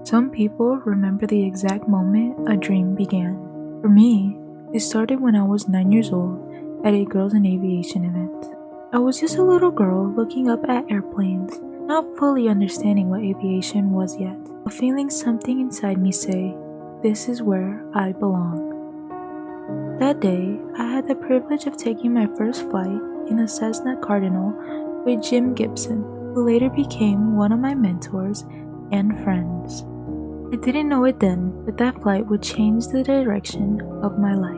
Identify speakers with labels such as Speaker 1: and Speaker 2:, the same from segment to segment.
Speaker 1: Some people remember the exact moment a dream began. For me, it started when I was 9 years old at a Girls in Aviation event. I was just a little girl looking up at airplanes, not fully understanding what aviation was yet, but feeling something inside me say, "This is where I belong." That day, I had the privilege of taking my first flight in a Cessna Cardinal with Jim Gibson, who later became one of my mentors and friends. I didn't know it then, but that flight would change the direction of my life.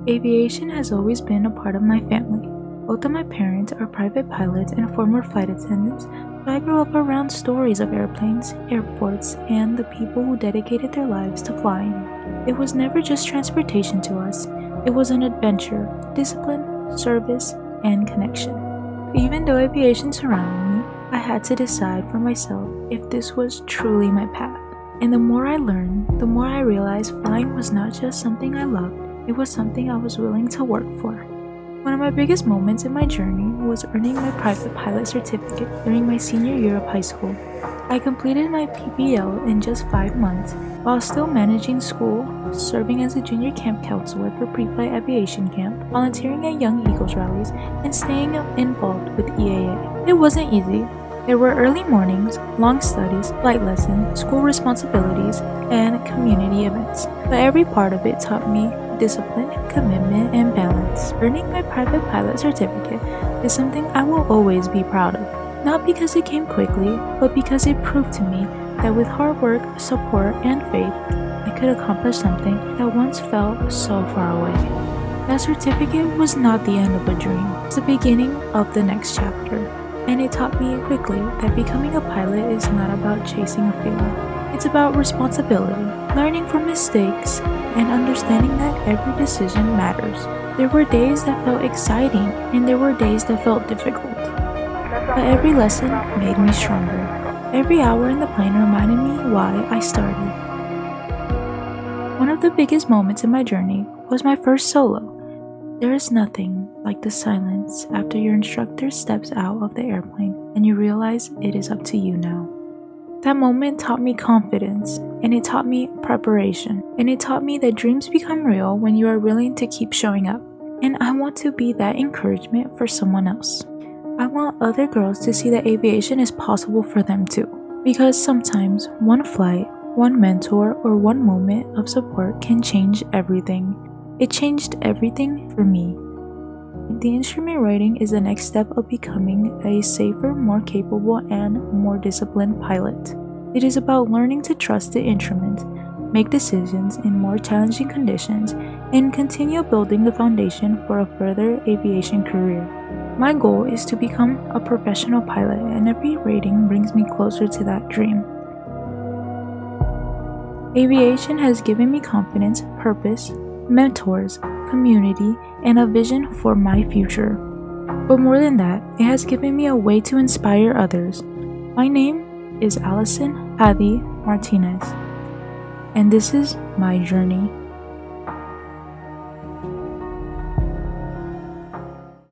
Speaker 1: Aviation has always been a part of my family. Both of my parents are private pilots and former flight attendants, so I grew up around stories of airplanes, airports, and the people who dedicated their lives to flying. It was never just transportation to us. It was an adventure, discipline, service, and connection. Even though aviation surrounded me, I had to decide for myself if this was truly my path. And the more I learned, the more I realized flying was not just something I loved, it was something I was willing to work for. One of my biggest moments in my journey was earning my private pilot certificate during my senior year of high school. I completed my PBL in just 5 months, while still managing school, serving as a junior camp counselor for pre-flight aviation camp, volunteering at Young Eagles rallies, and staying involved with EAA. It wasn't easy. There were early mornings, long studies, flight lessons, school responsibilities, and community events. But every part of it taught me discipline, commitment, and balance. Earning my private pilot certificate is something I will always be proud of. Not because it came quickly, but because it proved to me that with hard work, support, and faith, I could accomplish something that once felt so far away. That certificate was not the end of a dream. It's the beginning of the next chapter. And it taught me quickly that becoming a pilot is not about chasing a feeling. It's about responsibility, learning from mistakes, and understanding that every decision matters. There were days that felt exciting, and there were days that felt difficult. But every lesson made me stronger. Every hour in the plane reminded me why I started. One of the biggest moments in my journey was my first solo. There is nothing like the silence after your instructor steps out of the airplane and you realize it is up to you now. That moment taught me confidence, and it taught me preparation, and it taught me that dreams become real when you are willing to keep showing up. And I want to be that encouragement for someone else. I want other girls to see that aviation is possible for them too. Because sometimes one flight, one mentor, or one moment of support can change everything. It changed everything for me. The instrument writing is the next step of becoming a safer, more capable, and more disciplined pilot. It is about learning to trust the instrument, make decisions in more challenging conditions, and continue building the foundation for a further aviation career. My goal is to become a professional pilot, and every rating brings me closer to that dream. Aviation has given me confidence, purpose, mentors, community, and a vision for my future. But more than that, it has given me a way to inspire others. My name is Allison Haddy Martinez, and this is my journey.